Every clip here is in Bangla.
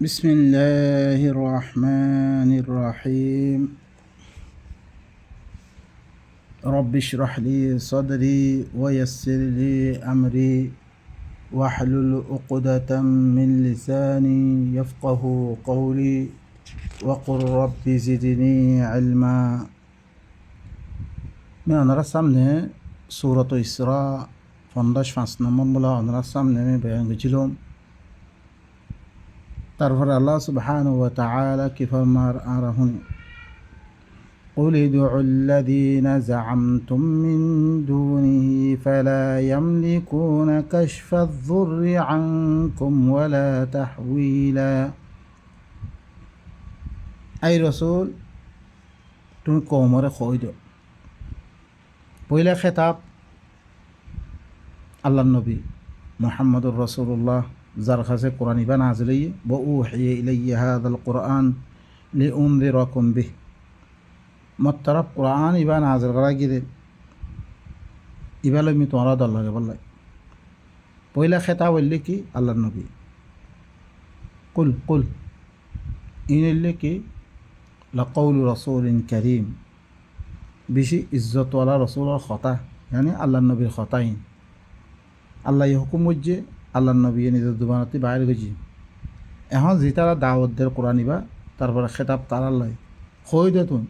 بسم الله الرحمن الرحيم رب اشرح لي صدري ويسر لي أمري واحلل عقدة من لساني يفقه قولي وقل رب زدني علما من أنا সামনে সূরা ইসরা ৫ নম্বর বলা আপনার সামনে আমি বয়ান করেছিলাম। তারপর আল্লাহ সুবহানাহু ওয়া তাআলা কি ফরমার আরহুন قل ادعوا الذين زعمتم من دونه فلا يملكون كشف الضر عنكم ولا تحويلا। أي رسول তুমি কওমরে কই দাও। পয়লা খেতাব আল্লাহর নবী মুহাম্মদুর রাসূলুল্লাহ যার কাছে কোরআন ইবা নাযিল হইয়ে ওয়া উহিয়া ইলাইয়া হাযাল কোরআন লিউনযিরাকুম বিহ। মোর তরফ কোরআন ইবা নাযিল করা গিয়ে ইবালে মি তোমরা দল লাগে বললাই। পয়লা খেতাব হইলে কি আল্লাহর নবী কুল কুল ইনলে কি লাকাউলু রাসূলিন কারীম, বেশি ইজ্জতওয়ালা রসুলের কথা, মানে আল্লাহর নবীর কথাই। আল্লাহ হুকুম করছে, আল্লাহর নবী নিজের দুবানতি বাইরে গেছি। এখন যে তারা দাওয়াতদের কোরআন নিবা তারপরে খেতাব তার আল্লাহ কই দে তুমি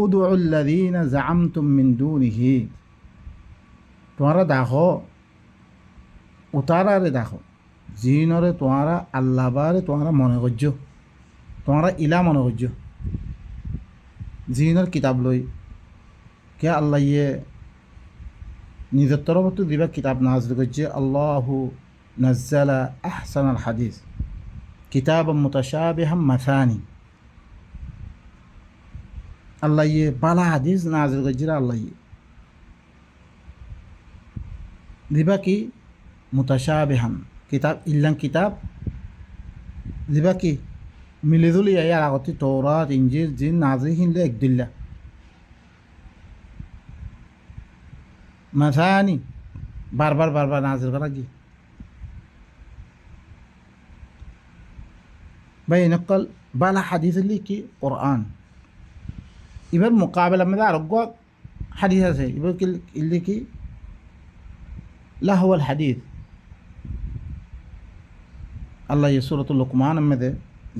উদউল্লাযীনা জাআমতুম মিন দুনিহি, তোমরা দেখো উতারারে দেখো জিনরে তোমরা আল্লাহ বারে তোমরা মনে করছ, তোমরা ইলা মনে করছ। জিনের কিতাব লই কে আল্লাহ ইয়ে নিজের তরফত দিবা কিতাব নাযিল করছে। আল্লাহু নাজ্জালা আহসানাল হাদিস কিতাবাম মুতাশাবিহাম মাসানি, আল্লাহ ইয়ে বালা হাদিস নাযিল করছে। আল্লাহ ইয়ে দিবা কি মুতাশাবিহাম কিতাব ইল্লাং কিতাব দিবা কি মিলিদুল ইয়ার আগতে তৌরাত ইনজিল জিন নাযিল হিনলে একদিল্লা মাসানি বারবার বারবার নাযিল করা কি ভাই নকল বালা হাদিস কি কোরআন। এবার মোকাবেলা মধ্যে আরোগ্য হাদিস আছে। এবার কি ইল্লি কি লাহওয়াল হাদিস। আল্লাহ সূরাতুল লুকমান মধ্যে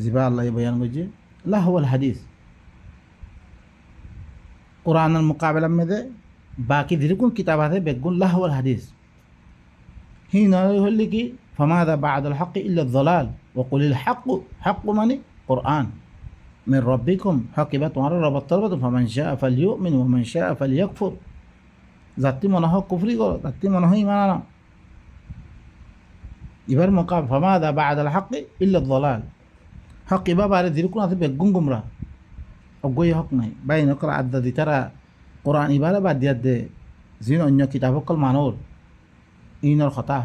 জিবা আল্লাহ বয়ান করছে লাহওয়াল হাদিস। কোরআনের মোকাবেলা মধ্যে বাকি যেরকম কিতাব আছে বেগুন লাহওয়াল হাদিস। হি নয় হলে কি ফামাযা বা'দাল হাক্কি ইল্লা যালাল ওয়া কুলিল হাক্কু হাক্কু মানে কোরআন মির রাব্বিকুম, হক এবার তোমার রবের তরফ থেকে। ফামান শাআ ফালইউমিন ওয়া মান শাআ ফালইয়াকফুর, যাত্রী মনে হয় কুফরি করো, যাত্রী মনে হয় ইমান আনো। এবার ফামাযা বা'দাল হাক্কি ইল্লা যালাল, হক এবার বারে যেরকম আছে বেগুন গুমরা অজ্ঞই হক নাই। বাই নকল আড্ডা দি তারা কোরআন ইবারে বাদ দিয়া দে যিন অন্য কিতাব সকল মানুর ইনর কথা।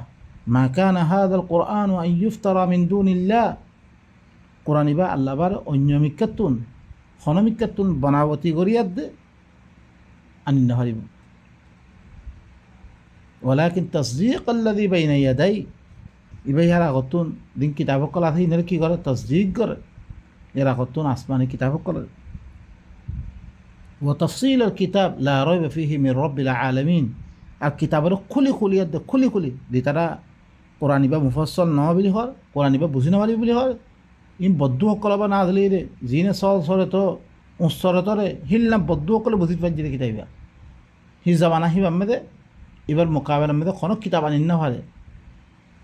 মা কানা হাযাল কোরআন আন ইফতারা মিন দুনিল্লাহ, কোরআন ইবা আল্লাহ বার অন্য মিক্কাতুন খনমিক্কাতুন বনাবতি করিয়াদ দে আনি না হারিব। ওয়ালাকিন তাসদীক আল্লাযী বাইনা ইয়াদাই, ইবাই হারা গতুন দিন কিতাব সকল আছে ইনর কি করে তাসদীক করে। এরা গতুন আসমানি কিতাব সকল وتفصيل الكتاب لا ريب فيه من رب العالمين। الكتاب খুলি খুলি খুলি খুলি দি তারা কোরআন ইবা মুফাসসাল ন বলি হর, কোরআন ইবা বুঝি নামালি বলি হর। ইন বদ্ধু সকল বা না দিলি রে জিনে সল সরে তো উৎসরে তরে হিলনা বদ্ধু সকলে বুঝি পাই যে কিতাইবা হি জামানা হি বাম্মেদে। এবার মোকাবেলা মেদে কোনো কিতাব আনিন না পারে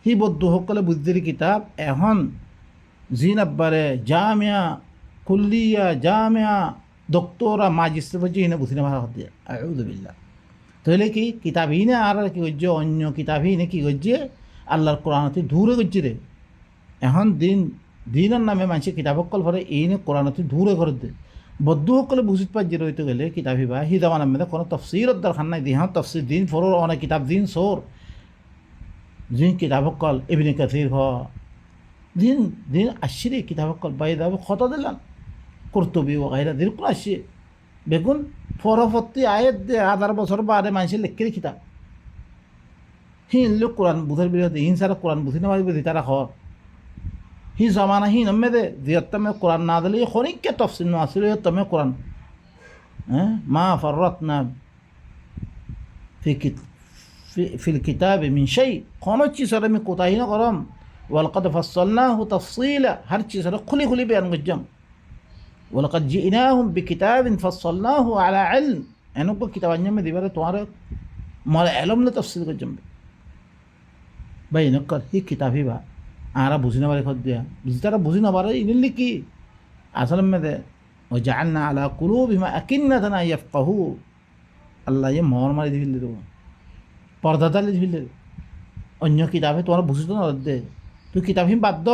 হি বদ্ধু সকলে বুঝদির কিতাব। এখন জিন আব্বারে জামিয়া কুল্লিয়া জামিয়া ডক্টরা মাজিস্ট্রেট বলছে ইনে বুঝি না ভাষা হতে আউযু বিল্লাহ। তাহলে কি কিতাবই না আর কি করছে অন্য কিতাবই না কি করছে আল্লাহর কোরআনতে দূরে করছে রে। এখন দিনের নামে মানুষের কিতাব সকল ভরে এইনে কোরআনতে দূরে করে দে বদ্ধ সকলে বুঝিত পাই যে রইতে গেলে কিতাবই বা হি জামানার মধ্যে কোনো তফসিরের দরকার নাই। দিহা তফসির দিন ফোর অনেক কিতাব দিন সোর দিন কিতাব সকল ইবনে কাসির হ দিন দিন আশিরে কিতাব সকল বাইদাব খতা দিলাম কর্তবী ও গাইরা যেরকম আসছে বেগুন পরবর্তী আয়াত দে 1000 বছর বাদে মানুষের লেখকে কিতাব হিন লোক কোরআন বুঝার বিরোধী হিংসারা কোরআন বুঝি না পারবে তারা হ হি জমানা হি নমেদে জিয়ত্তমে কোরআন না দিলে খনিককে তফসিল না আসলে তমে কোরআন হ্যাঁ মা ফররতনা ফিল কিতাবে মিন শাই কোনো চিজরে আমি কোতাহি না করম ওয়ালকাদ ফাসসালনাহু তাফসিলা হর চিজরে খুলি খুলি বয়ান করজাম ওয়ালকাদ জিনাহুম বিকিতাবিন ফাসসালনাহু আলা ইলম এনুকো কিতাব আঞ্জামে দিবারে তোমার মারা এলম না তফসিল করজাম ভাই নকল হি কিতাব হি বা আরা বুঝি না পারে খদ দিয়া বুঝি তারা বুঝি না পারে ইনিলি কি আসলে মেদে وجعلنا على قلوبهم أكنة أن يفقهوا আল্লাহ যে মহর মারি দিবিল দেব পর্দা তালে দিবিল অন্য কিতাবে তোমার বুঝিত না দে তুই কিতাব হিম বাদ দ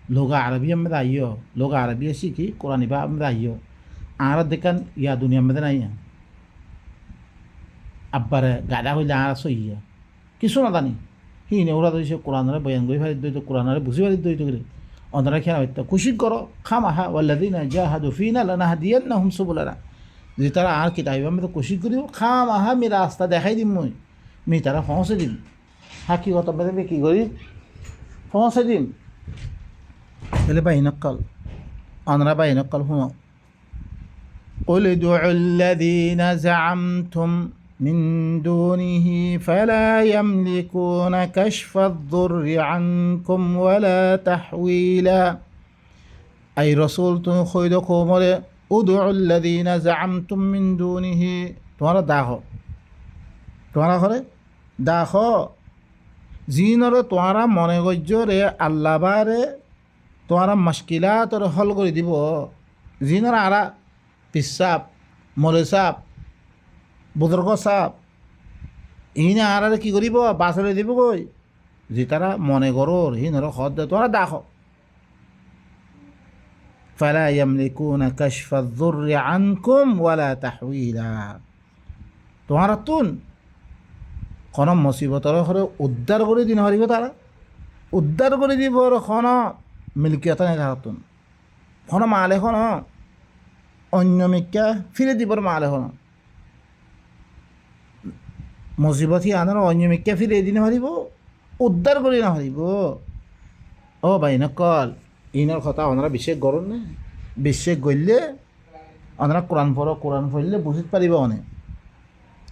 লোগা আরবি আমরা আইয় লোগা আরবি শিখি কোরআন বা আমরা আইয় আর দেখান ইয়া দুনিয়া মধ্যে নাই আব্বারে গাদা হইলে আর সইয়া কিছু না জানি হি নে ওরা তো কোরআনরে বয়ান করে ফেলি দইতো কোরআনরে বুঝি ফেলি দইতো করে অন্যরা খেলা হইতো খুশি করো খামাহা ওয়াল্লাযিনা জাহাদু ফিনা লানাহদিয়ান্নাহুম সুবুলানা যদি তারা আর কিতাব আমি তো কোশিশ করি খামাহা আমি রাস্তা দেখাই দিম মই মি তারা পৌঁছে দিম হাকিগত বেদে কি করি পৌঁছে দিম তাহলে বাইনকাল অনরা বাইনকাল শুনো قل ادعوا الذين زعمتم من دونه فلا يملكون كشف الضر عنكم ولا تحويلا أي رسول خيدكم উদুউ আল্লাযীনা জাআমতুম মিন দুনিহি তোমরা দেখো তোমরা করে দেখো জিনরে তোমরা মনে গজ্য রে আল্লাহ বারে তোমরা মুশকিলাত হল করে দিব জিনর আরা পিসাব মলে সাপ বুজুর্গ সাপ ইনে আরারে কি করিব বাসরে দিব কই যে তারা মনে করোর হিনর খদ তোমরা দেখো فلا يملكون كشف الضر عنكم ولا تحويلا তোমারা তুন কোন মুসিবতর হরে উদ্ধার করে দিন হরিব তারা উদ্ধার করে দিব কোন মিলকিয়ত নাই তারা তুন কোন মালে কোন অন্য মিক্কা ফিরে দিবর মালে কোন মুসিবতই আনার অন্য মিক্কা ফিরে দিন হরিব উদ্ধার করে না হরিব ও ভাই নকল ইনার কথা ওনারা বিশেষ গরম না বিশেষ গড়লে ওনারা কোরআন পড়লে বুঝিতে পারিবা অনেক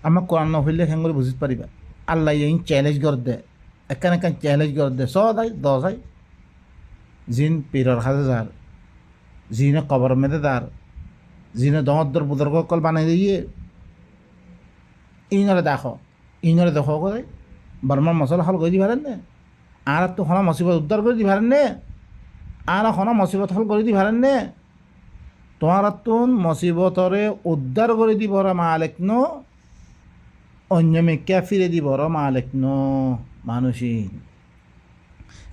আমার কোরআন নপড়লে খেং করে বুঝিতে পারিবা আল্লাহ ইন চ্যালেঞ্জ করে দে একান চ্যালেঞ্জ করে দে সদাই দশাই জিন পীরর হাজে যার জিনে কবর মেদে দার জিনে দর বুদর্গ কল বানাই দিয়ে ইনরে দেখো করে বর্মার মশলা হল করে দিবারেন নে আর তো হনা মুসিবত উদ্ধার করে দিবারেন নে আর হনা মুসিবত হল করে দিবারেন নে তোমার তুন মুসিবতরে উদ্ধার করে দিবর মালিক ন অন্য মেকা ফিরে দিবর মালিক ন মানুষই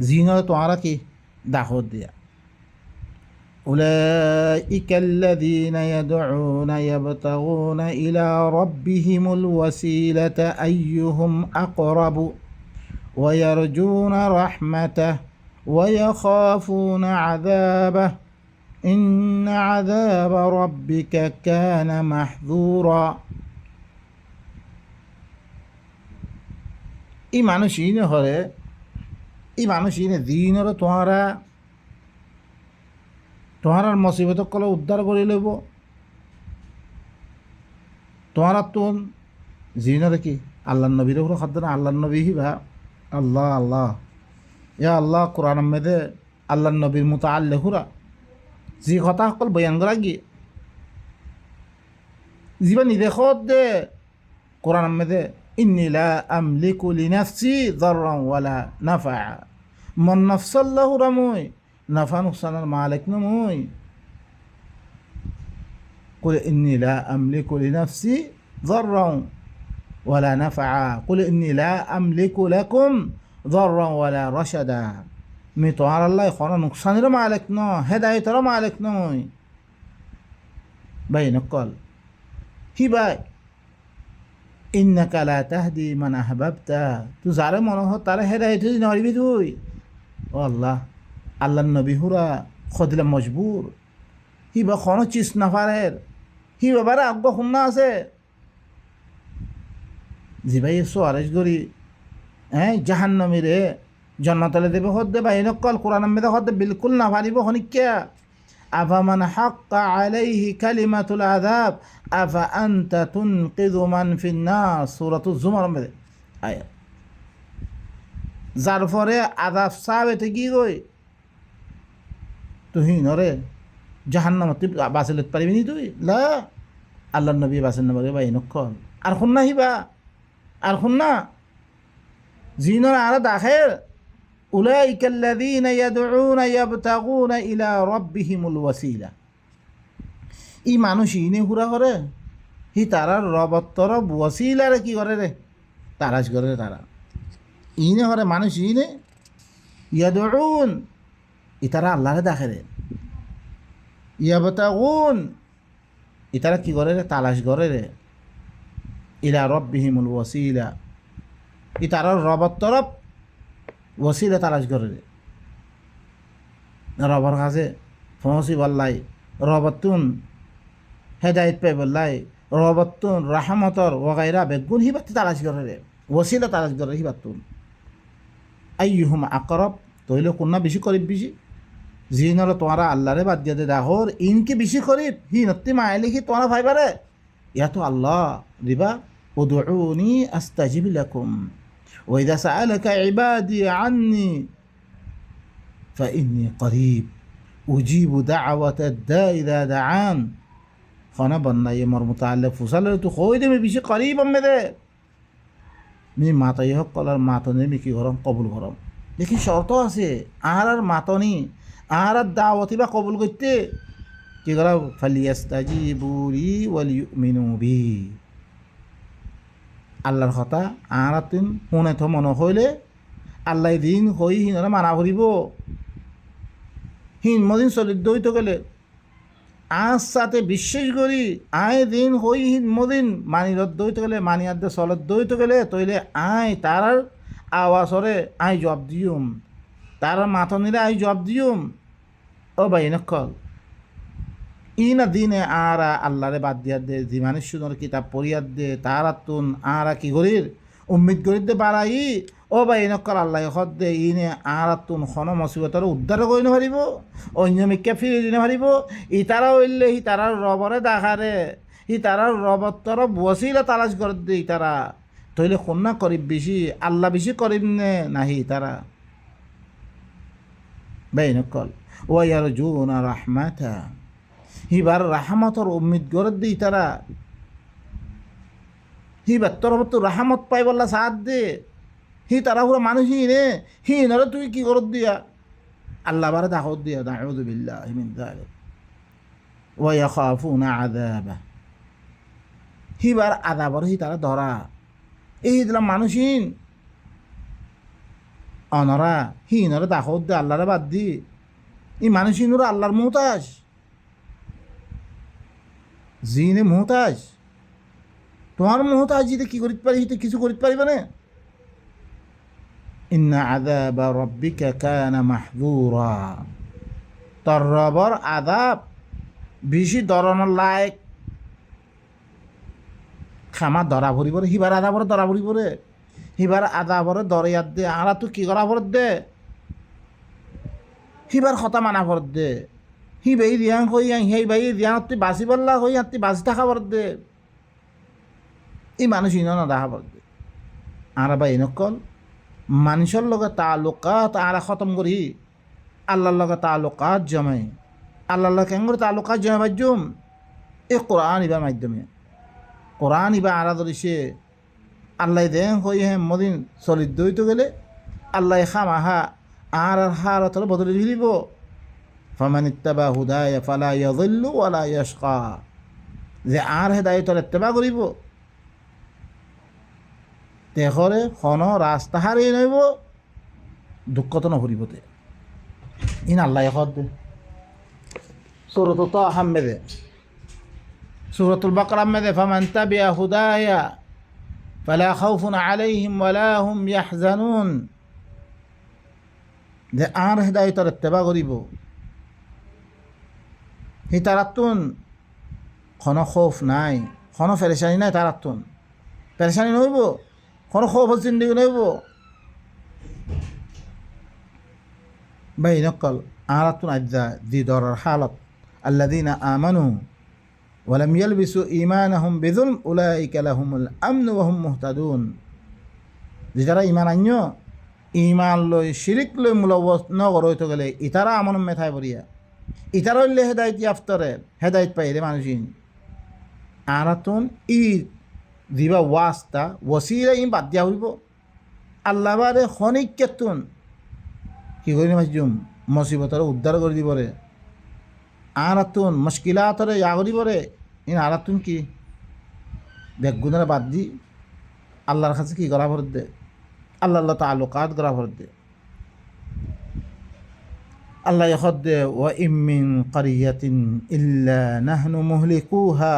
জিনরে তোমারা কি দাহত দিয়া أولئك الذين يدعون يبتغون إلى ربهم الوسيلة أيهم أقرب ويرجون رحمته ويخافون عذابه إن عذاب ربك كان محذورا এই মানুষই হরে এই মানুষই দিনর তোমার মুসিবত কলে উদ্ধার করে লইব তোমার তুন জিনর কি আল্লাহ নবীর উপর খাদ্য না আল্লাহ নবী হিবা আল্লাহ আল্লাহ ইয়া আল্লাহ কোরআন মেদে আল্লাহ নবীর মতো আল্লেহুরা যি কথা সকল বয়ান করা গিয়ে যিবা নিদেশত দে কোরআন মেদে ইন্নী লা আমলিকু লিনাফসি যাররান ওয়ালা নাফা মন নাফসাল্লাহুরা মই নাফা নুকসানের মালিক নমই قل إني لا أملك لنفسي ضرا ولا نفعا قل إني لا أملك لكم ضرا ولا رشدا মি তোমার আল্লাহ কোনো নুকসানের মালিক ন হেদায়তের মালিক নই ভাই নকল হি ভাই ইন্নাকা লা তাহদি মান আহবাবতা তুই যারে মনে হয় তারা হেদায়ত নড়বি তুই ও আল্লাহ আল্লাহ নবী হুরা খদিলা মজবুর হি বা কোনো চিজ না পারের হি বাবারা আজ্ঞ শুননা আছে জি ভাই সোয়ারেজ গরি হ্যাঁ জাহান্নামী রে জন্মতলে দেবে হদ্দে বা এনকল কোরআন মেদে হদ্দে বিলকুল না পারিব হনিক্যা আফামান হাক্কা আলাইহি কালিমাতুল আযাব আফা আনতা তুনকিযু মান ফিন্নার সূরাতুজ জুমার মেদে আয়া যার পরে আযাব সাবেতে কি কই তুই নরে জাহান্নামত বাঁচিলে পারিবি নি তুই লা আল্লাহ নবী বাঁচেন না বাগে বা এনকল আর শুননা হিবা আর শুননা জিনর আর দাখের أولئك الذين يدعون يبتغون إلى ربهم الوسيلة ই মানুষ ইনে হুরা করে হি তারার রবত তরব ওয়াসিলারে কি করে রে তারাশ করে তারা ইনে করে মানুষ ইনে ইয়াদউন ই তারা আল্লাহরে দেখে রে ইয়াবতাগুন ই তারা কি করে রে তালাশ করে রে ইলা রব্বিহিমুল ওয়াসিলা ই তারার রবত তরব ওসিলা তালাশ করে রবর কাছে পৌঁছি বললাই রবতুন হেদায়ত পাই বললাই রবতুন রাহমতর ওগাইরা বেগুন হিবাত্তি তালাশ করে রে ওসিলা তালাশ করে হিবাতুন আইহুম আকরব তৈলে কোননা বেশি করিব বেশি জিনর তোমরা আল্লাহরে বাদ দিয়ে দে দাহর ইনকে বেশি করিব হি নত্তি মাইলে কি তোমরা ভাইবারে ইয়া তো আল্লাহ দিবা উদউনি আস্তাজিব লাকুম وإذا سألك عبادي عني فإني قريب أجيب دعوة الداء إذا دعان خانا بنا يمر متعلق فصل تو خويد من بيشي قريبا مده من ماتا يحق قلال ماتا نمي كي غرام قبول غرام لكن شرطه আছে আর মাতনি আর দাওয়াতি বা কবুল করতে কি করা ফালিয়াস্তাজিবু লি ওয়াল ইউমিনু বি আল্লাহর কথা আরাতিন শুনে তো মনে হইলে আল্লাহ দিন হই হিনরা মানা ভরিব হিন মদিন চলিত দইত গেলে আজ সাথে বিশ্বাস করি আয় দিন হই হিন মদিন মানিরত দইত গেলে মানিয়াদ্দে চলত দইত গেলে তইলে আয় তারার আওয়াজরে আয় জব দিউম তারার মাথনিরে আয় জব দিউম ও ভাই নকল ইনা দিনে আরা আল্লাহরে বাদ দিয়া দে জিমানের সুন্দর কিতাব পড়িয়ার দে তারা তুন আরা কি করির উম্মিদ করির দে বাড়াই ও ভাই নকল আল্লাহ হদ দে ইনে আরা তুন খন মসিবতর উদ্ধার করি না পারিব অন্য মিক্কা ফিরে দিনে পারিব ই তারা হইলে হি তারার রবরে দেখারে হি তারার রবতর বসিলে তালাশ করে দে তারা তইলে কন্যা করিব বেশি আল্লাহ বেশি করিব নে নাহি তারা ভাই নকল ওয়ার জুনা রাহমাতা হিবার রাহমতর উম্মিদ গড়ে দিই তারা হিবার তোর তো রাহমত পাই বললা সাথ দে হি তারা পুরো মানুষই রে হি নরে তুই কি করত দিয়া আল্লাহ বারে দাওয়াত দিয়া নাউযু বিল্লাহি মিন যালিক ওয়া ইয়াখাফুনা আযাবা হিবার আযাবর হি তারা ধরা এই দিলা মানুষিন অনরা হি নরে দাওয়াত দে আল্লাহরে বাদ দি এই মানুষিনরা আল্লাহর মুহতাজ জিনে মোহতাজ তোমার মোহতাজ জিতে কি করিতে পারি হিতে কিছু করিতে পারিবে না ইন্না আযাবা রাব্বিকা কানা মাহযুরা তোর রবর আযাব বেশি দরনের লায়ক খামা ধরা ভরিব রে হিবার আযাবরে ধরা ভরিব রে হিবার আযাবরে দরিয়াত দে আরা তো কি করা ভরত দে হিবার কথা মানা ভরত দে হি বাই রিয়াং হই হেই বাই রিয়াংতি বাসি বললা হই আত্তি বাসি থাকা বর্দে এই মানুষ ইনো না দেখা বর্দে আর বা এনকল মানুষের লগে তালুকাত আরা খতম করি আল্লাহর লগে তালুকাত জমাই আল্লাহর লগে কেন করে তালুকাত জমা বাজুম এই কোরআন ইবার মাধ্যমে কোরআন ইবা আরা ধরিছে আল্লাহ দেন হই হে মদিন চলিত দইতে গেলে আল্লাহ খামাহা আর হারতর বদলে দিলিব ফামান ইত্তাবা হুদায়া ফালা ইয়াযিল্লু ওয়ালা ইয়াশকা যে আর হেদায়েতর ইত্তেবা করিব তেখরে খন রাস্তা হারি নইব দুঃখ তো নহরিবতে ইন আল্লাহ খদ সূরাত তাহা মেদে সূরাতুল বাকারা মেদে ফামান তাবিয়া হুদায়া ফালা খাউফুন আলাইহিম ওয়ালা হুম ইয়াহজানুন যে আর হেদায়েতর ইত্তেবা করিব হি তারাতুন কোনো খৌফ নাই কোনো পেরেশানি নাই তারাতুন পেরেশানি নইব কোনো খৌফ জিন্দিগি নইব بينقل آلة أجزاء ذي دور الحالة الذين آمنوا ولم يلبسوا إيمانهم بظلم أولئك لهم الأمن وهم مهتدون যারা ইমান আন্য ইমান লই শিরিক লই মুলব্বত নগর হইতে গেলে ইতারা আমন মেথায় পড়িয়া ইতারা হইলে হেদায়ত ইয়াফতরে হেদায়ত পাইরে মানুষিন আরাতুন ই দিবা ওয়াস্তা ওসিলা ইম বাদ দিয়া হইব আল্লাহ বারে খনিক কেতুন কি করি মাসজুম মুসিবতরে উদ্ধার করে দিবরে আরাতুন মুশকিলাতরে ইয়া করিবরে ইন আরাতুন কি বেগুনের বাদ দি আল্লাহর কাছে কি করা ভর দে আল্লাহ তাআলুকাত করা ভর দে আল্লাহ ইখদ দে ওয়া ইম মিন ক্বরিয়াতিন ইল্লা নাহনু মুহলিকুহা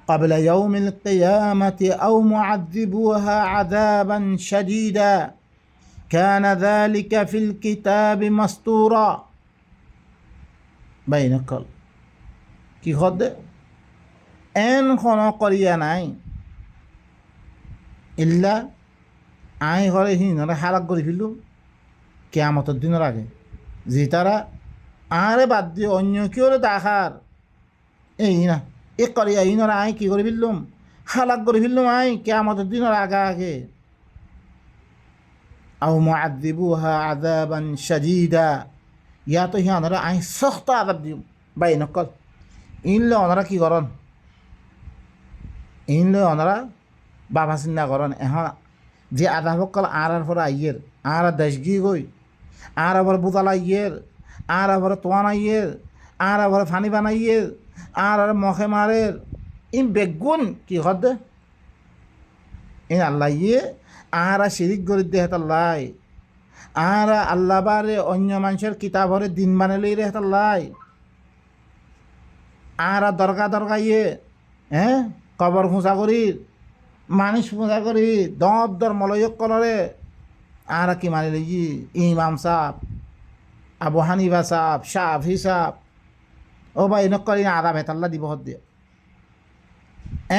قبل يوم القيامة أو معذبوها عذابا شديدا كان ذلك في الكتاب مسطورا بينقل কি খদ এন কোন করিয়া নাই ইল্লা আই ঘরে হিনরে হালাক করে ফেলল কিয়ামতের দিনের আগে যে তারা আরে বাদ দিয়ে অন্য কেউ দেখার এই না এ করিয়া হিনরে আই কি করে ফেললুম হালাক করে ফেললুম আই কিয়ামতের দিনের আগে আগে আও মুআযিবুহা আযাবান শাদীদা ইয়া তো হিনরে আই সখত আযাব দিম বাইনকল ইনলে ওনারা কি করেন ইনলে ওনারা বাবা চিন্তা করেন এখন যে আধাবকল আর পরে আইয়ের আর দেশগি গই আর আবার বুতাল আইয়ের আর আবার তোয়ান আইয়ের আর আবার ফানি বানাইয়ের আর মখে মারের ইন বেগুন কি হদ ইন আল্লাহ ইয়ে আর শিরিক গরি দে হেতাল্লাই আর আল্লাহ বারে অন্য মানুষের কিতাবরে দিন বানাইলেই রে হেতাল্লাই আর দরগা ইয়ে হ্যাঁ কবর খোঁচা করি মানুষ পূজা করি দর মলয়ক কলরে আর কি মানি লি ইমাম সাহ আবু হানিফা সাহ শাফি সাহ ও ভাই এনক করি না আদা বেতাল্লা দিব দিয়ে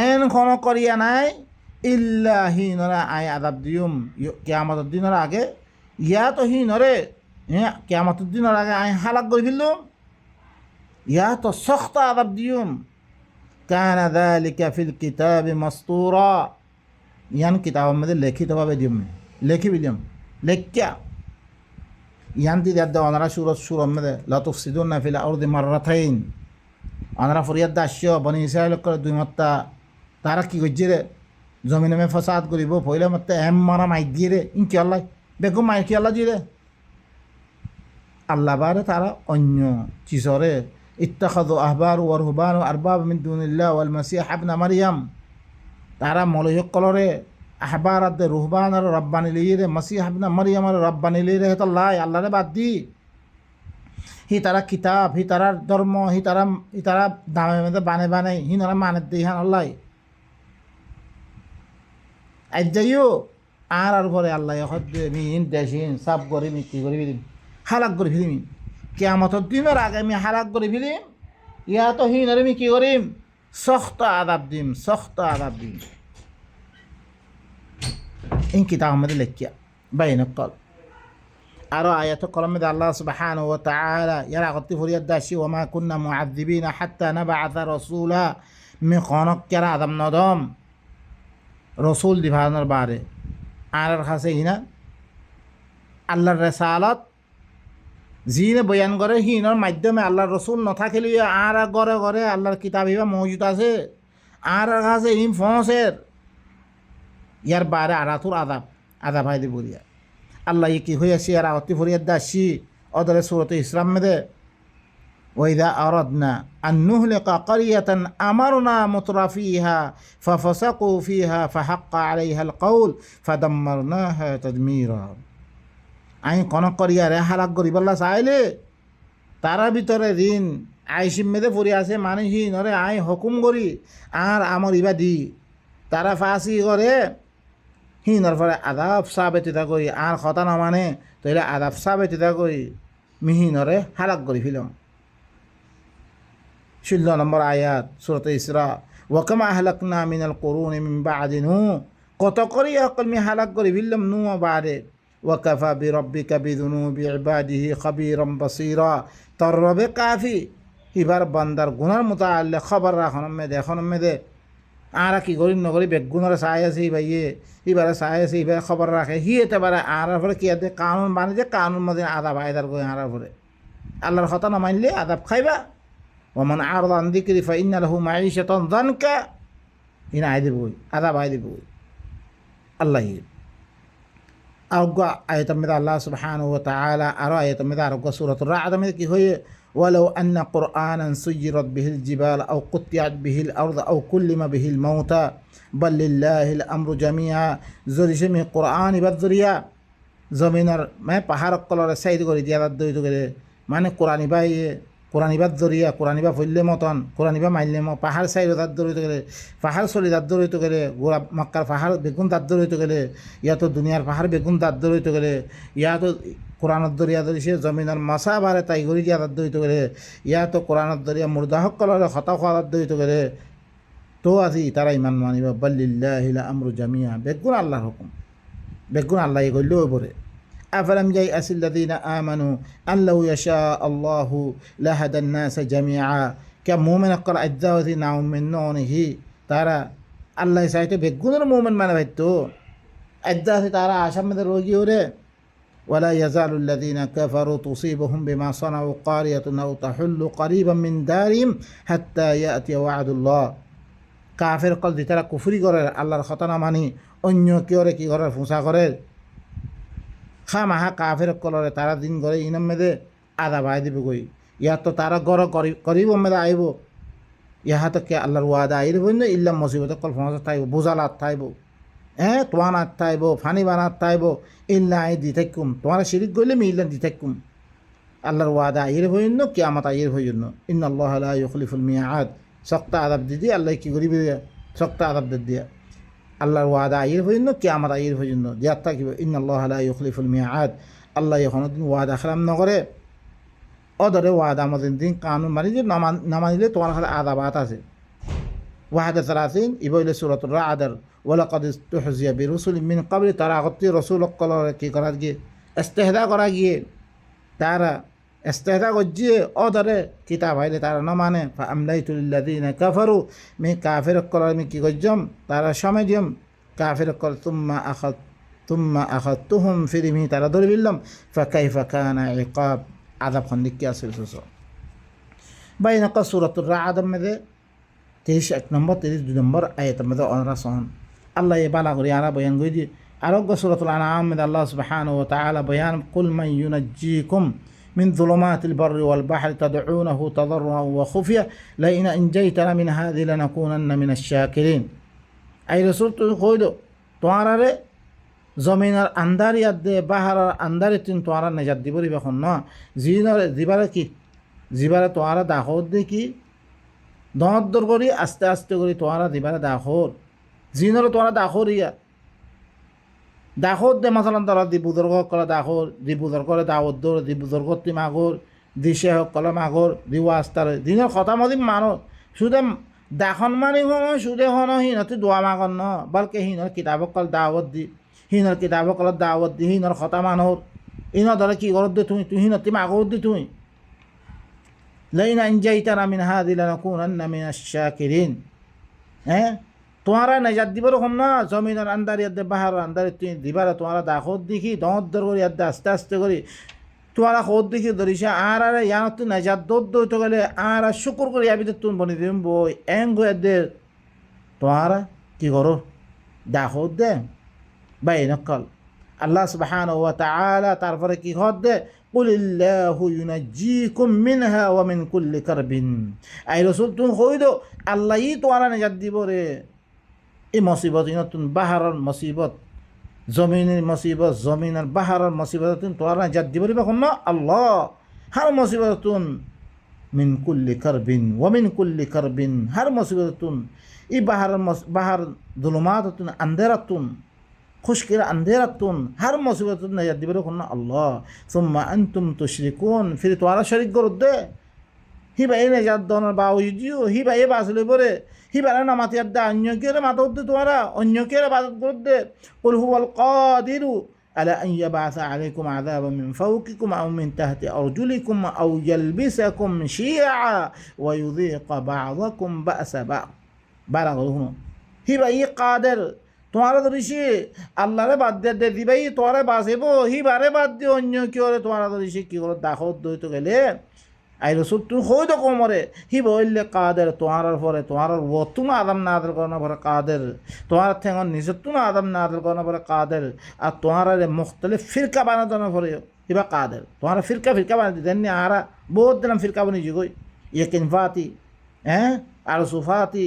এন খন করিয়া নাই ইল্লা হিনরা আই আদাব দিউম কিয়ামতের দিনের আগে ইয়া তো হিনরে হ্যাঁ কিয়ামতের দিনের আগে আই হালাক করে ফেললুম ইয়া তো সখত আদাব দিউম কানা যালিকা ফিল কিতাবি মাসতুরা ইয়ান কিতাবের মধ্যে লিখিতভাবে দিম লিখি দিম লেখ্যা ইয়ান দিয়ে দেওয়া ওনারা সুরর মধ্যে লাতুফসিদুন্না ফিল আরদি মাররাতাইন ওনারা ফরিয়াদ দাস্য বনি ইসরায়েল করে দুই মাত্রা তারা কি করছে রে জমিনে মে ফসাদ করিব পয়লা মাত্রা মারা মাই দিয়ে রে ইনকি আল্লাহ বেগম মাই কি আল্লাহ দিয়ে রে আল্লাহ বারে তারা অন্য চিজরে ইত্তাখাযু আহবার ওয়া রুহবান আরবাব মিন দুনিল্লাহ ওয়াল মাসিহ ইবনে মারইয়াম তারা মলয়ক কলরে আহবার আদ রুহবান আর রব্বানি লিয়ে মাসিহ ইবনে মারইয়াম আর রব্বানি লিয়ে হেতাল্লাহ আল্লাহরে বাদ দি হি তারা কিতাব হি তারা ধর্ম হি তারা দামে মধ্যে বানে হি নরা মানে দি হান আল্লাহ আজ যাইও আর ঘরে আল্লাহ হদ মিন দেশিন সাব করে মি কি করে ফেলিম হালাক করে ফেলিম কিয়ামতের দিনের আগে আমি হালাক করে ফেলিম ইয়া তো হি নরে মি কি করিম সখত আদাব দিম ইন কিতাব মধ্যে লেখিয়া বাইনকল আরো আয়াত কলমে আল্লাহ সুবহানাহু ওয়া তাআলা ইয়ারা গতি ফরিয়াদ দাসি ওয়া মা কুননা মুআযিবিনা হাত্তা নাবআথা রাসূলা মি খনক কেরা আদম নদম রসুল দিভানোর বারে আর কাছে হিনা আল্লাহর রেসালত জিনে বয়ান করে হিনোর মাধ্যমে আল্লাহর রসুল নথাকিলে আর ঘরে ঘরে আল্লাহর কিতাব ইবা মজুদ আছে আর কাছে ইম ফসের ইয়ার বারে আরাতুর আদাব হাই দিবরিয়া আল্লাহ কি হয়েছে আর অতি ফরিয়াদ দাসি ওদের সূরাতে ইসরাম মেদে ওয়াইদা আরাদনা আন নুহলিকা ক্বরিয়াতান আমারনা মুতরাফিহা ফাফাসাকু ফিহা ফাহাক্কা আলাইহাল কওল ফাদাম্মারনাহা তাদমীরা আই কোন করিয়ারে হালাক করিবল্লা চাইলে তারা ভিতরে ঋণ আইসিম মেদে পড়ি আছে মানে হি নরে আই হুকুম করি আর আমর ইবা দি তারা ফাঁসি করে হি নর পরে আদাব সাবেতিতা করি আর কথা না মানে তইলে আদাব সাবেতিতা করি মিহিনরে হালাক করি ফিলম 16 নম্বর আয়াত সূরাতে ইসরা ওয়া কামা আহলাকনা মিনাল কুরুনি মিন বাদি নূহ কত করি অকল মি হালাক করি ফিললাম নূহ বাদে ওয়াকাফা বিরব্বিকা বিযুনুবি ইবাদিহি খাবীরাম বাসীরা। তোর রবে কাফি এবার বান্দার গুনার মুতাআল্লি খবর রাখন মেদে আরা কি করি নগরী বেগুনার চাই আছে ভাইয়ে এবারে চাই আছে এবারে খবর রাখে হি এতে পারে আর পরে কি আছে কানুন বানিয়ে কানুন মধ্যে আদাব আয়দার করে আর পরে আল্লাহর কথা না মানলে আদাব খাইবা। ওমান আরদা আন যিকরি ফাইন্না লাহু মাঈশাতান যানকা ইনা আই দেবই আদাব আই দেবই আল্লাহ। আরোগ্য আয়াতের মধ্যে আল্লাহ সুবহানাহু ওয়া তাআলা আরো আয়াতের মধ্যে আরোগ্য সূরাতুর রা'দ মধ্যে কি হয়ে ওয়ালাউ আন্না কুরআনান সুয়্যিরাত বিহিল জিবাল আও কুত্তিআত বিহিল আরদ আও কুল্লিমা বিহিল মাউতা বাল লিল্লাহিল আমরু জামিআ। যদি সে কুরআন ইবাদ জরিয়া জমিনের মানে পাহাড় কলরে সাইড করে দিয়া দইত করে মানে কোরআন ইবাদ জরিয়া কোরআন ইবা ফইলে মতন কোরআন ইবা মাইলে পাহাড় সাইড দাঁত দরিত গেলে পাহাড় চলি দাঁত দরিত গেলে গোড়া মক্কার পাহাড় বেগুন দাঁত দরিত গেলে ইয়াতো দুনিয়ার পাহাড় বেগুন দাঁত দরিত গেলে ইয়াতো কোরআনত দরিয়া ধরিছে জমিনের মশা বারে তাই গড়ি দিয়া দাঁত দরিত গেলে ইয়াতো কোরআনত দরিয়া মুর্দাহক কলরে হতা খোয়া দাঁত দরিত গেলে তো আজি তারা ইমান মানিবা বাল্লিল্লাহিল আমরু জামিয়া বেগুন আল্লাহর হুকুম বেগুন আল্লাহ গইলেও বলে। أفلم ييأس الذين آمنوا أن لو يشاء الله لهدى الناس جميعا كمؤمن قال أجزاوتي نعم من نونه ترى الله سايته بيقول المؤمن ما نبتو أجزاوتي ترى عشان من الروجي ولا يزال الذين كفروا تصيبهم بما صنعوا قارية أو تحل قريبا من دارهم حتى يأتي وعد الله কাফের কল দি তারা কুফরি করে আল্লাহর কথা না মানি অন্য কেউরে কি করে ফুঁসা করে খামাহা কাফের কলরে তারা দিন করে ইনাম মেদে আদা বাই দিব গই ইয়াত তো তারা গড় করিব মেদে আইব ইহাতকে আল্লাহর ওয়াদা আইব না ইল্লা মুসিবত কল ফসা থাইব বুজালাত থাইব তোয়ানাত থাইব ফানি বানাত থাইব ইল্লা আই দি থাকুম তোমার শিরিক গইলে মি ইল্লা দি থাকুম আল্লাহর ওয়াদা আইব হইন কিয়ামত আইব হইন ইন্নাল্লাহা লা ইউখলিফুল মিআদ। শক্ত আদাব দিদি আল্লাহ কি করিবে শক্ত আদাব দিয়া আল্লাহর ওয়াদা আইর হইন কিয়ামত আইর হইন দিয়াত থাকিব ইন্নাল্লাহা লা ইউখলিফুল মিআদ। আল্লাহ এখনো দিন ওয়াদা খেলাম নকরে অদরে ওয়াদা আমাদের দিন কানুন মানি যে না মানিলে তোমার খালি আদাবাত আছে। ওয়াহাদা সালাসিন ইবইলে সূরাতুর রা'দের ওয়ালাকাদ ইসতুহজিয়া বিরুসুলিন মিন ক্বাবলি তারা আগতে রাসূল কলরে কি করা গিয়ে ইস্তেহদা করা গিয়ে তারা ইস্তেহদা গজিয়ে অদরে কিতাব আইলে তারা না মানে ফাআমলাইতু লিল্লাযিনা কাফারু মি কাফির কলরে মি কি গজম তারা সমাজম কাফির কল তুম্মা আখাতুহুম ফিরিমি তারা ধরে বিল্লাম ফাকাইফা কানা ইকাব আযাব খন্দিক কি আছে সুসো বাইনা কা সূরাতুর রা'দ মধ্যে 31 নম্বর 32 নম্বর আয়াতের মধ্যে অনরাসন আল্লাহ এ বালা করি আরা বয়ান কই দি আরোগ্য সূরাতুল আনআম মধ্যে আল্লাহ সুবহানাহু ওয়া তাআলা বয়ান কুল মান ইউনাজ্জিকুম من ظلمات البر والبحر تدعونه تضرعا وخفيا لئن أنجيتنا من هذه لنكونن من الشاكرين। أي رسول تقول توارى زمينر أندار يد بحر أندار تين توارى نجات دبري بخنا زينر زبالة كي زبالة توارى داخل دي كي دهات درغوري أست كوري توارى زبالة داخل زينر توارى داخل ريا দাখর দে মাসালান তারা দি বুজুর্গ কলা দাখর দি বুজুর্গরে দাওয়াত দৌর দি বুজুর্গতি মাগর দি শেহ কলা মাগর দি ওয়াস্তার দিনের কথা মদি মানো শুধু দাখন মানি হন শুধু হন হিনতি দোয়া মাগন ন বলকে হিনর কিতাব কল দাওয়াত দি হিনর কিতাব কল দাওয়াত দি হিনর কথা মানর ইন ধরে কি করত দে তুই হিনতি মাগর দি তুই লাইন আনজাইতানা মিন হাযি লানাকুনান্না মিনাশ শাকিরিন। তোমারা নাজাত দিবার হম না জমিনের আন্দার ইয়াদে বাহার আন্দার তুই দিবার তোমারা দাখত দেখি দর দর করে ইয়াদে আস্তে আস্তে করে তোমারা খোদ দেখি ধরিছে আর ইয়ানত তুই নাজাত দৌড় দৌড়তে গেলে আর শুকুর করে ইয়াবিতে তুমি বনি দিম বই এং ইয়াদে তোমারা কি করো দাখত দে বাই নকল আল্লাহ সুবহানাহু ওয়া তাআলা তারপরে কি হদ দে কুলিল্লাহু ইউনাজ্জিকুম মিনহা ওয়া মিন কুল্লি কারবিন। আই রাসূল তুমি কইদো আল্লাহই তোমারা নাজাত দিব রে এই মুসিবত নতুন বাহারের মুসিবত জমিনের মুসিবত জমিনের বাহারের মুসিবত তুমি তোমার নাজাত দিব রে কখন না আল্লাহ হার মুসিবত মিন কুল্লি কারবিন ওয়া মিন কুল্লি কারবিন হার মুসিবত এই বাহার যুলুমাত আন্ধারাতুন খুশকির আন্ধারাতুন হার মুসিবত নাজাত দিব রে কখন না আল্লাহ সুম্মা আনতুম তুশরিকুন ফির তোমারা শরীক করদ দে হিবা এ নাজাত দনের বাউজিও হিবা এ বাসলে পরে হিবারে নামাতি আড্ডা অন্য কেরে মাথা উঠতে তোমারা অন্য কেরে বাদত করতে কুল হুয়াল কাদিরু আলা আন ইয়াবআসা আলাইকুম আযাবাম মিন ফাওকিকুম আও মিন তাহতি আরজুলিকুম আও ইয়ালবিসাকুম শিয়া ওয়া ইউযীকা বা'যাকুম বা'সা বা'দ বারা হলো হিবা ই কাদের তোমার ধরিছি আল্লাহরে বাদ দিয়ে দিবাই তোরে বাঁচিব হিবারে বাদ দিয়ে অন্য কি করে তোমার ধরিছি কি করে দাখত দইতে গেলে আই রসুল তুমি হয়তো কমরে হি বললে কাদের তোমার পরে তোমার তুমি আদম না আদর করানো পরে কাদের তোমার ঠেঙর নিজের তুমি আদম না আদর করানো পরে কাদের আর তোমার মুখতলিফ ফিরকা বানানো পরে হিবা কাদের তোমার ফিরকা বানিয়ে দেননি আরা বহুত দিলাম ফিরকা বানিয়ে গই ইয়েকিন ফাতি হ্যাঁ আর সুফাতি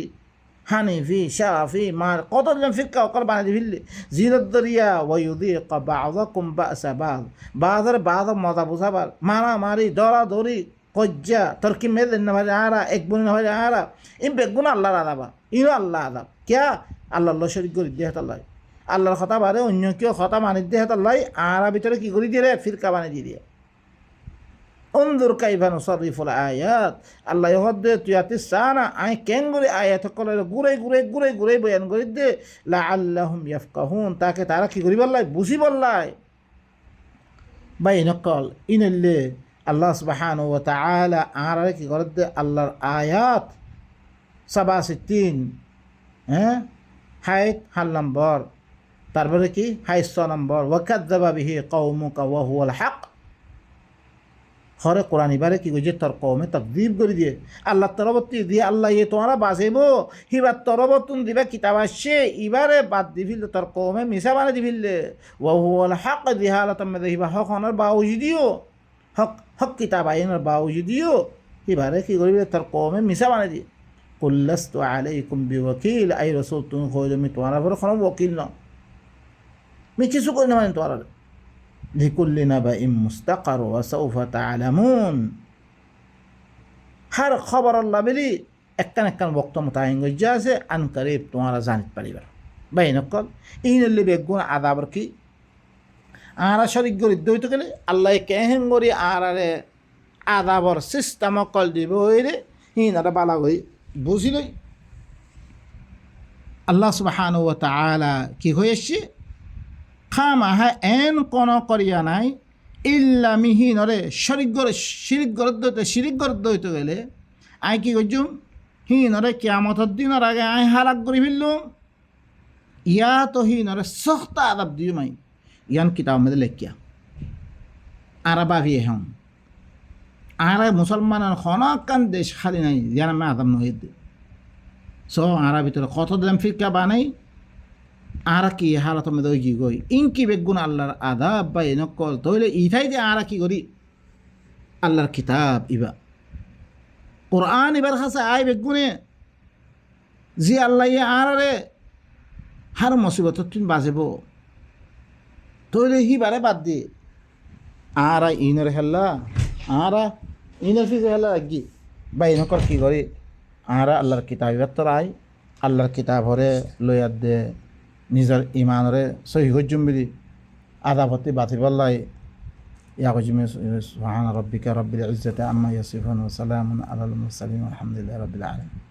হানিফি শাফি মার কত দিলাম ফিরকা অকল বানিয়ে ফিরলে জিরত দরিয়া ওয়ায়ুযীকা বা'যাকুম বা'সা বা'দ বাজার বাদ মজা বুঝাবার মারামারি দরাদরি কজ্জা তর্কি মেয়েদের না ভাই আরা এক বোন না ভাই আরা ইন বেগুন আল্লাহর আদাবা ইনো আল্লাহ আদাব ক্যা আল্লাহ শরীক করি দিয়ে হাতাল্লাই আল্লাহর কথা বারে অন্য কেউ কথা মানি দিয়ে হাতাল্লাই আরা ভিতরে কি করি দিয়ে ফিরকা বানিয়ে দিয়ে উনজুর কাইফা নুসাররিফুল আয়াত আল্লাহ হদ্দে তুই আতিস সানা আই কেন করে আয়াত কলে ঘুরে বয়ান করি দে লাআল্লাহুম ইয়াফকাহুন তাকে তারা কি করি বললাই বুঝি বললাই বাই নকল ইনল্লে আল্লাহ সুবহানাহু ওয়া তাআলা আর কি করে দে আল্লাহর আয়াত 67 হ্যাঁ হাইত হাল নম্বর তারপরে কি 6 নম্বর ওয়াকাযযাবা বিহি কওমুকা ওয়া হুয়াল হক হরে কোরআন এবারে কি কইছে তোর কওমে তাকযীব করে দিয়ে আল্লাহ তরবতি দিয়ে আল্লাহ এ তোমরা বাঁচাইব হিবার তরবতুন দিবা কিতাব আসছে এবারে বাদ দিবিল তোর কওমে মিছা বানা দিবিল ওয়া হুয়াল হক দিহালাতাম হিবা হক হনার বাউজিদিও হক কিতাব আইনের বাউজিদিও এবারে কি করবে তোর কওমে মিছা বানা দিয়ে কুল্লাস্তু আলাইকুম বিওয়াকিল আই রাসূল তুমি কইলে আমি তোমার উপর কোনো ওকিল না আমি কিছু কই না মানে তোমার লিকুল্লি নাবাইন মুস্তাকার ওয়া সাউফা তা'লামুন হর খবর আল্লাহ বলি একখান বক্ত মোতায়েন গজ্জা আছে আন করিব তোমারা জানিত পারিবার বাইনকল ইনল্লি বেগুন আদাবর কি আরা শরিক গরি দইতে গেলে আল্লাহ কেহেন গরি আরারে আদাবর সিস্টেম কল দিব হইরে হিনারা বালা গই বুঝিলই আল্লাহ সুবহানাহু ওয়া তাআলা কি হয়েছে খামাহা এন কোন করিয়া নাই ইল্লা মিহিনরে শিরিক গরদ দইতে গেলে আই কি করছুম হিনরে কিয়ামতের দিনের আগে আই হালাক করে ফেললুম ইয়া তো হিনরে সখতা আদাব দিও মাই ইয়ান কিতাব মধ্যে লেখিয়া আরা বাভিয়ে হম আরা মুসলমানের খনাকান দেশ খালি নাই ইয়ান আমি আদাব নহিয়ে দে সো আরা ভিতরে কত দিলাম ফিরকা বানাই আরা কি হালত মধ্যে ওই কি গই ইনকি বেগুন আল্লাহর আদাব বা এনকল তইলে ইথাই যে আরা কি করি আল্লাহর কিতাব ইবা কোরআন এবার কাছে আয় বেগুনে জি আল্লাহ ইয়ে আরে হার মুসিবত তুমি বাঁচব তইলে হিবারে বাদ দি আরা ইনের হেল্লা আরা ইনের ফিজে হেল্লা লাগি বা এনকল কি করি আরা আল্লাহর কিতাব এবার তোর আয় আল্লাহর কিতাব হরে লইয়ার দে নিজের ইমানরে সহি হজ্জুম বিলি আদাবতি বাতি বললাই ইয়া কজিমে সুবহান রাব্বিকা রাব্বিল ইজ্জাতি আম্মা ইয়াসিফুন ওয়া সালামুন আলাল মুরসালিন আলহামদুলিল্লাহি রাব্বিল আলামিন।